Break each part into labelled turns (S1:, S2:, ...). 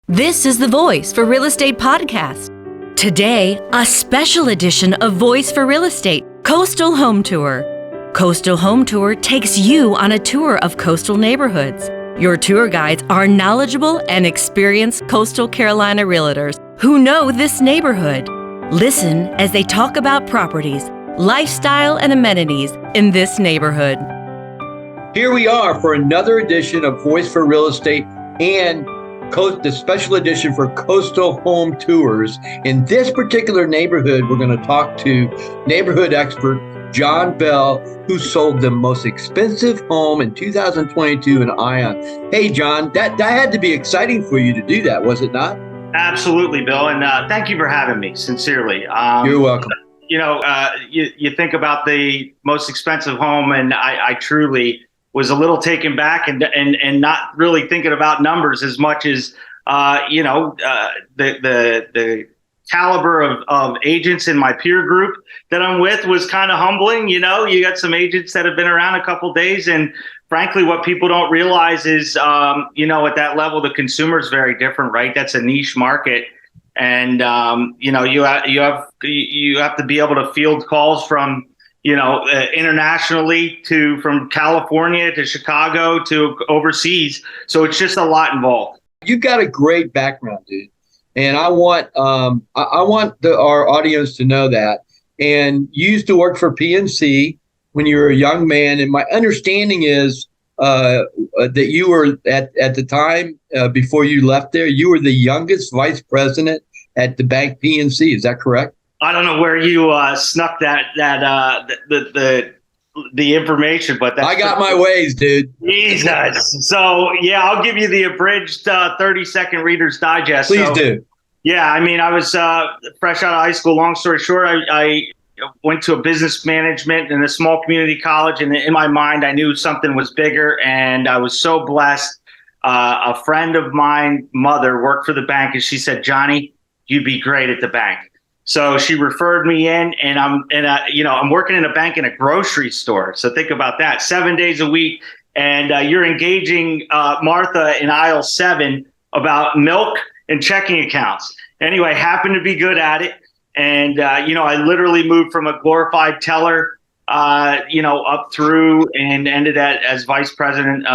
S1: This is the Voice for Real Estate podcast. Today, a special edition of Voice for Real Estate, Coastal Home Tour. Coastal Home Tour takes you on a tour of coastal neighborhoods. Your tour guides are knowledgeable and experienced coastal Carolina realtors who know this neighborhood. Listen as they talk about properties, lifestyle, and amenities in this neighborhood.
S2: Here we are for another edition of Voice for Real Estate and the special edition for Coastal Home Tours. In this particular neighborhood, we're going to talk to neighborhood expert John Bell, who sold the most expensive home in 2022 in Ion. Hey, John, that had to be exciting for you to do that, was it not?
S3: Absolutely, Bill, and thank you for having me, sincerely.
S2: You're welcome.
S3: You think about the most expensive home, and I truly was a little taken back and not really thinking about numbers as much as the caliber of agents in my peer group that I'm with was kind of humbling. You got some agents that have been around a couple days, and frankly, what people don't realize is, at that level, the consumer is very different, right? That's a niche market. And, you have to be able to field calls from, internationally from California to Chicago to overseas. So it's just a lot involved.
S2: You've got a great background, dude. And I want our audience to know that. And you used to work for PNC when you were a young man. And my understanding is that you were at the time before you left there, you were the youngest vice president at the bank PNC. Is that correct?
S3: I don't know where you snuck the information, but that's
S2: I got my ways, dude.
S3: Jesus. So yeah, I'll give you the abridged 30-second Reader's Digest.
S2: Please do.
S3: Yeah, I mean, I was fresh out of high school. Long story short, I went to a business management in a small community college, and in my mind, I knew something was bigger, and I was so blessed. A friend of mine, mother, worked for the bank, and she said, "Johnny, you'd be great at the bank." So she referred me in, and I'm working in a bank in a grocery store. So think about that, 7 days a week, and you're engaging Martha in aisle 7 about milk and checking accounts. Anyway, happened to be good at it, and I literally moved from a glorified teller, up through and ended as vice president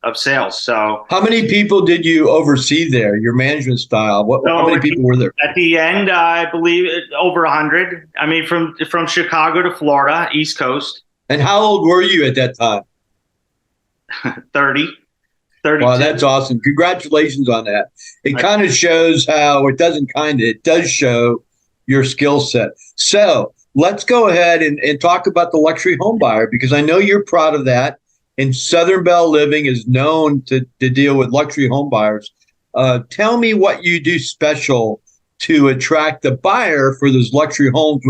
S3: of sales. So
S2: how many people did you oversee there, your management style? How many people were there?
S3: At the end, I believe over 100. I mean, from Chicago to Florida, East Coast.
S2: And how old were you at that time?
S3: 30.
S2: Wow, that's awesome. Congratulations on that. It kind of shows how it does show your skill set. So let's go ahead and talk about the luxury home buyer, because I know you're proud of that. And Southern Belle Living is known to deal with luxury home buyers. Tell me what you do special to attract the buyer for those luxury homes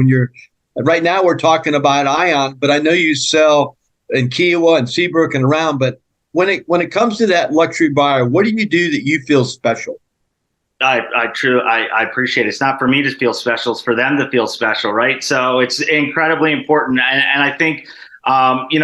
S2: right now we're talking about Ion, but I know you sell in Kiowa and Seabrook and around, but when it comes to that luxury buyer, what do you do that you feel special?
S3: I appreciate it. It's not for me to feel special, it's for them to feel special, right? So it's incredibly important. And I think,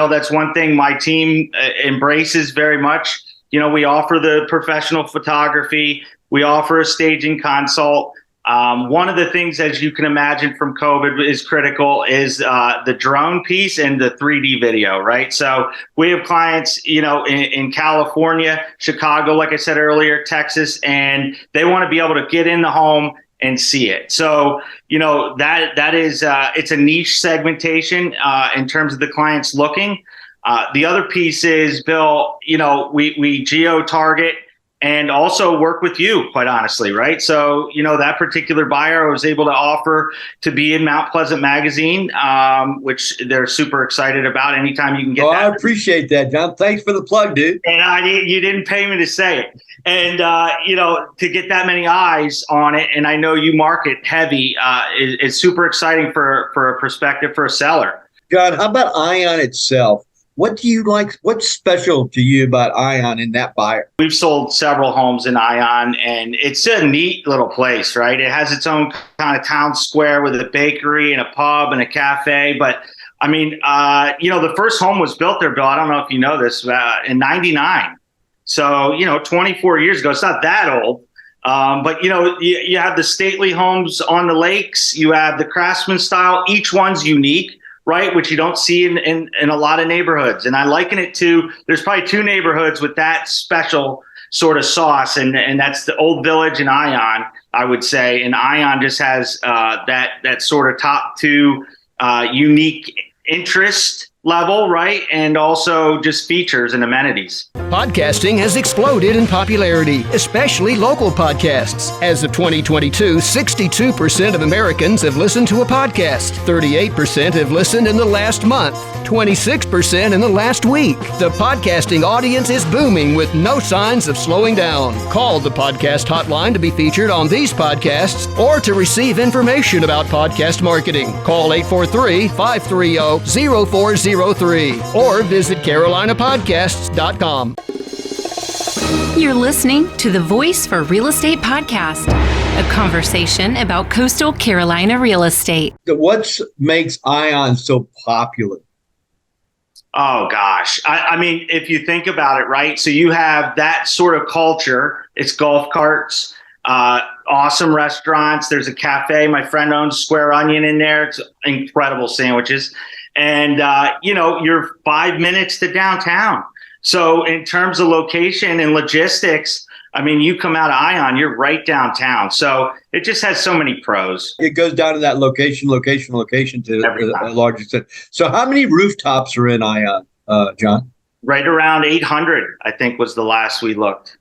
S3: that's one thing my team embraces very much. We offer the professional photography. We offer a staging consult. One of the things, as you can imagine from COVID, is critical is the drone piece and the 3D video, right? So we have clients, in California, Chicago, like I said earlier, Texas, and they want to be able to get in the home and see it. So, that is, it's a niche segmentation in terms of the clients looking. The other piece is, Bill, we geo-target and also work with you, quite honestly, right? So, that particular buyer I was able to offer to be in Mount Pleasant Magazine, which they're super excited about anytime you can get that.
S2: I appreciate that, John. Thanks for the plug, dude.
S3: And you didn't pay me to say it. And, to get that many eyes on it, and I know you market heavy, is super exciting for a perspective for a seller.
S2: John, how about Ion itself? What do you like? What's special to you about Ion and that buyer?
S3: We've sold several homes in Ion, and it's a neat little place, right? It has its own kind of town square with a bakery and a pub and a cafe. But I mean, the first home was built there, Bill. I don't know if you know this, in '99. So, 24 years ago, it's not that old. But you have the stately homes on the lakes. You have the craftsman style. Each one's unique, right? Which you don't see in a lot of neighborhoods. And I liken it to, there's probably two neighborhoods with that special sort of sauce, and that's the Old Village and Ion, I would say. And Ion just has that sort of top two unique interest level, right? And also just features and amenities.
S4: Podcasting has exploded in popularity, especially local podcasts. As of 2022, 62% of Americans have listened to a podcast. 38% have listened in the last month. 26% in the last week. The podcasting audience is booming with no signs of slowing down. Call the podcast hotline to be featured on these podcasts or to receive information about podcast marketing. Call 843-530-0403 or visit carolinapodcasts.com.
S5: You're listening to the Voice for Real Estate podcast, a conversation about coastal Carolina real estate.
S2: What makes Ion so popular?
S3: Oh, gosh. I mean, if you think about it, right? So you have that sort of culture. It's golf carts, awesome restaurants. There's a cafe. My friend owns Square Onion in there. It's incredible sandwiches. And, you're 5 minutes to downtown. So in terms of location and logistics, I mean, you come out of Ion, you're right downtown. So it just has so many pros.
S2: It goes down to that location to a large extent. So how many rooftops are in Ion, John?
S3: Right around 800, I think, was the last we looked.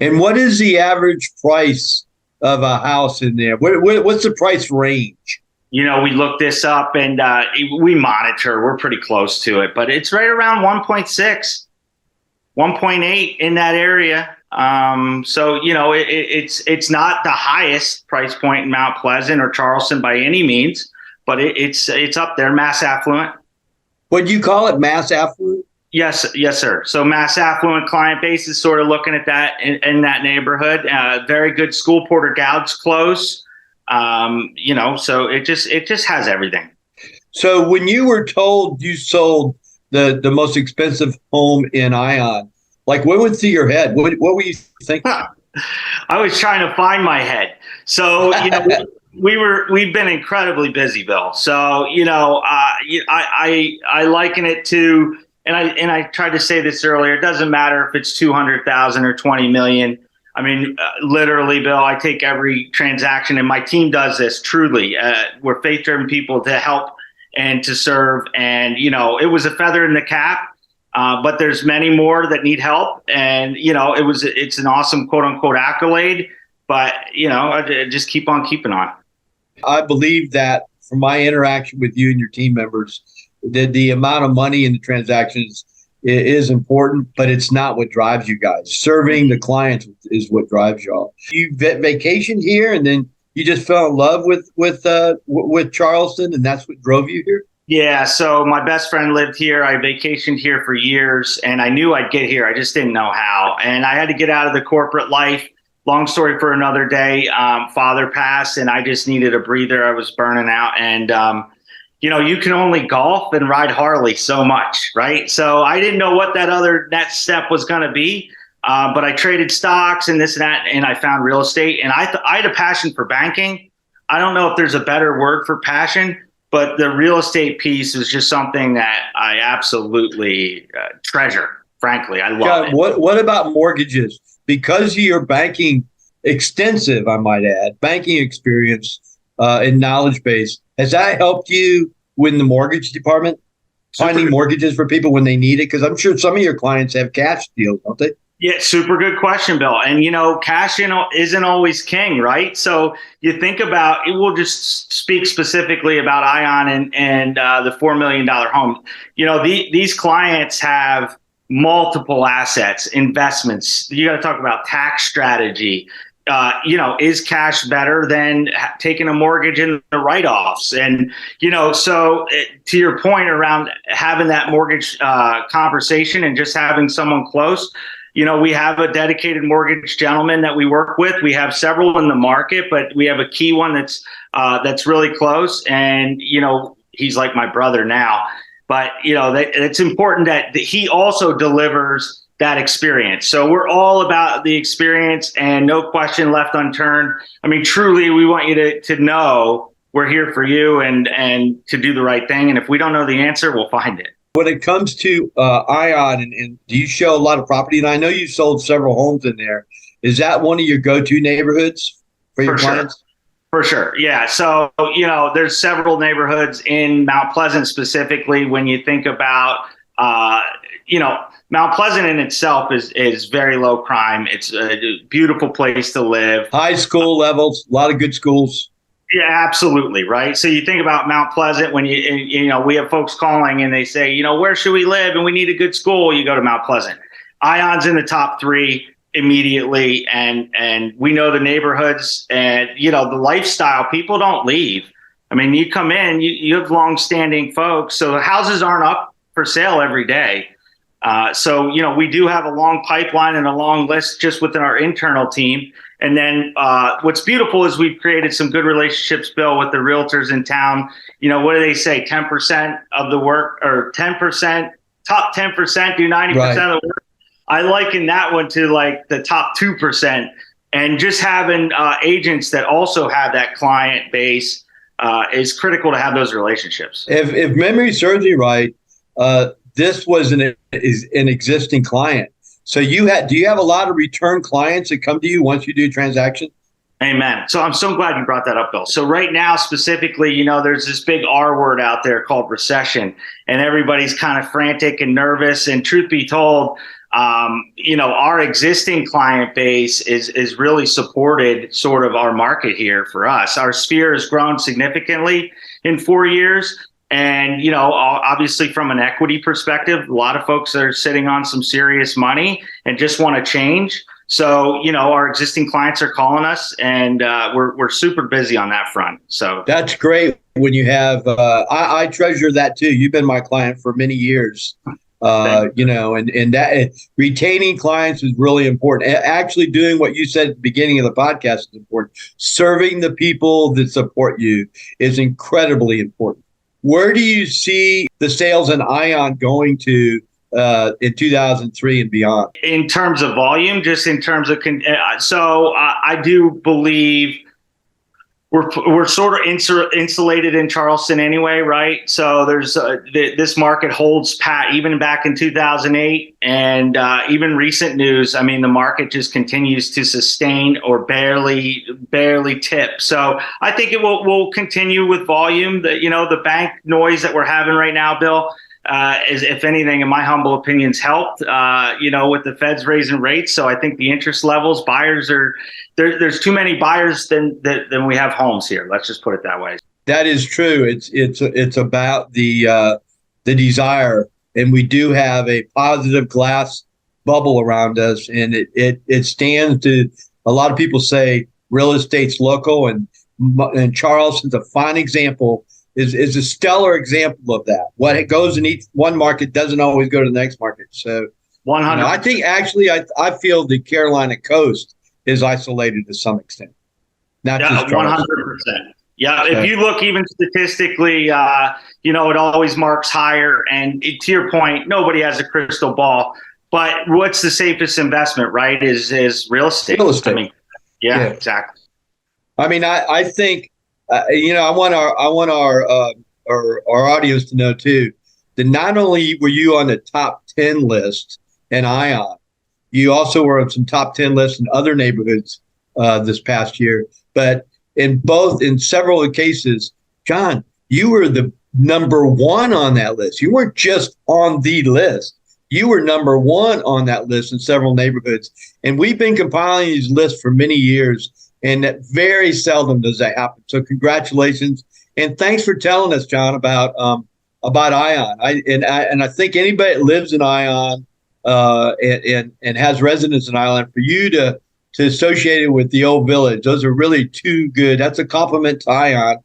S2: And what is the average price of a house in there? What's the price range?
S3: We looked this up and we monitor. We're pretty close to it, but it's right around 1.6, 1.8 in that area. So it's not the highest price point in Mount Pleasant or Charleston by any means, but it's up there. Mass affluent.
S2: What do you call it? Mass affluent?
S3: Yes, sir. So mass affluent client base is sort of looking at that in that neighborhood. Very good school. Porter Gaud's close. So it just has everything.
S2: So when you were told you sold the most expensive home in Ion, like what went through your head? What were you thinking?
S3: I was trying to find my head. So, we've been incredibly busy, Bill. So, I liken it to, and I tried to say this earlier, it doesn't matter if it's 200,000 or 20 million. I mean, literally, Bill, I take every transaction, and my team does this truly. We're faith-driven people to help and to serve. And, it was a feather in the cap, but there's many more that need help. And, it's an awesome, quote unquote, accolade, but, just keep on keeping on.
S2: I believe that from my interaction with you and your team members, that the amount of money in the transactions is important, but it's not what drives you guys. Serving the clients is what drives y'all. You vacationed here, and then you just fell in love with Charleston, and that's what drove you here?
S3: Yeah. So my best friend lived here. I vacationed here for years, and I knew I'd get here. I just didn't know how. And I had to get out of the corporate life. Long story for another day. Father passed, and I just needed a breather. I was burning out, and you can only golf and ride Harley so much, right? So I didn't know what that next step was going to be, but I traded stocks and this and that, and I found real estate. And I had a passion for banking. I don't know if there's a better word for passion, but the real estate piece is just something that I absolutely treasure. Frankly, I love it.
S2: What about mortgages? Because of your banking extensive, I might add, banking experience and knowledge base, has that helped you in the mortgage department, finding mortgages for people when they need it? Because I'm sure some of your clients have cash deals, don't they?
S3: Yeah, super good question, Bill. And, cash isn't always king, right? So you think about, we'll just speak specifically about Ion and the $4 million home. These clients have multiple assets, investments. You got to talk about tax strategy. Is cash better than taking a mortgage in the write-offs? And, so to your point around having that mortgage conversation and just having someone close, we have a dedicated mortgage gentleman that we work with. We have several in the market, but we have a key one that's really close. And, he's like my brother now. But, it's important that he also delivers that experience. So we're all about the experience and no question left unturned. I mean, truly, we want you to know we're here for you and to do the right thing. And if we don't know the answer, we'll find it.
S2: When it comes to Ion, and do you show a lot of property? And I know you sold several homes in there. Is that one of your go-to neighborhoods for your clients?
S3: For sure. Yeah. So, there's several neighborhoods in Mount Pleasant specifically. When you think about, Mount Pleasant in itself is very low crime. It's a beautiful place to live.
S2: High school levels, a lot of good schools.
S3: Yeah, absolutely. Right. So you think about Mount Pleasant when we have folks calling and they say, where should we live? And we need a good school. You go to Mount Pleasant. Ion's in the top 3 immediately. And we know the neighborhoods and, the lifestyle. People don't leave. I mean, you come in, you have longstanding folks. So the houses aren't up for sale every day. So we do have a long pipeline and a long list just within our internal team. And then what's beautiful is we've created some good relationships, Bill, with the realtors in town. What do they say? 10% of the work, or 10%, top 10% do 90% of the work. I liken that one to like the top 2%, and just having agents that also have that client base is critical to have those relationships.
S2: If memory serves me right, this was an existing client. So do you have a lot of return clients that come to you once you do a transaction?
S3: Amen. So I'm so glad you brought that up, Bill. So right now, specifically, there's this big R word out there called recession, and everybody's kind of frantic and nervous. And truth be told, our existing client base is really supported sort of our market here for us. Our sphere has grown significantly in 4 years. And, obviously from an equity perspective, a lot of folks are sitting on some serious money and just want to change. So, our existing clients are calling us, and we're super busy on that front. So
S2: that's great when you have, I treasure that too. You've been my client for many years, and that retaining clients is really important. Actually doing what you said at the beginning of the podcast is important. Serving the people that support you is incredibly important. Where do you see the sales in Ion going to in 2003 and beyond?
S3: In terms of volume, just in terms of, I do believe we're sort of insulated in Charleston anyway, right? So there's this market holds pat even back in 2008, and even recent news. I mean, the market just continues to sustain or barely tip. So I think it will continue with volume. The bank noise that we're having right now, Bill, is, if anything, in my humble opinions, helped, with the Feds raising rates. So I think the interest levels, buyers there's too many buyers than we have homes here. Let's just put it that way.
S2: That is true. It's about the desire, and we do have a positive glass bubble around us, and it stands to, a lot of people say real estate's local, and Charleston's a fine example. Is a stellar example of that. What it goes in each one market doesn't always go to the next market. So
S3: 100%.
S2: I think actually I feel the Carolina coast is isolated to some extent. Not just 100%.
S3: Yeah, if you look even statistically, it always marks higher. And to your point, nobody has a crystal ball. But what's the safest investment, right? Is real estate.
S2: Real estate.
S3: I mean, yeah, exactly.
S2: I mean, I think. I want our audience to know too that not only were you on the top 10 list in Ion, you also were on some top 10 lists in other neighborhoods this past year. But in several cases, John, you were the number 1 on that list. You weren't just on the list. You were number 1 on that list in several neighborhoods. And we've been compiling these lists for many years. And that very seldom does that happen. So congratulations, and thanks for telling us, John, about Ion. I think anybody that lives in Ion and has residence in Ion, for you to associate it with the old village, those are really too good. That's a compliment to Ion,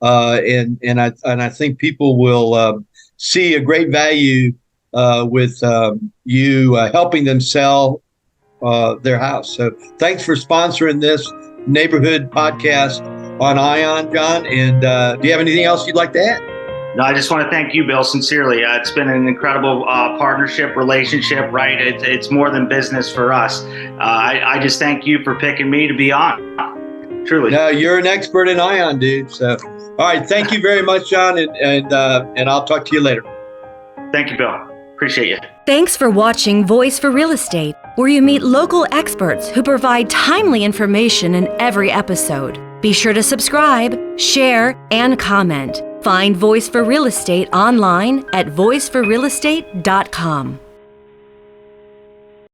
S2: and I think people will see a great value with you helping them sell their house. So thanks for sponsoring this neighborhood podcast on Ion, John. And do you have anything else you'd like to add?
S3: No, I just want to thank you, Bill, sincerely. It's been an incredible partnership, relationship, right? It's more than business for us. I just thank you for picking me to be on. Truly.
S2: No, you're an expert in ION, dude. So, all right. Thank you very much, John. And I'll talk to you later.
S3: Thank you, Bill. Appreciate you.
S1: Thanks for watching Voice for Real Estate, where you meet local experts who provide timely information in every episode. Be sure to subscribe, share, and comment. Find Voice for Real Estate online at voiceforrealestate.com.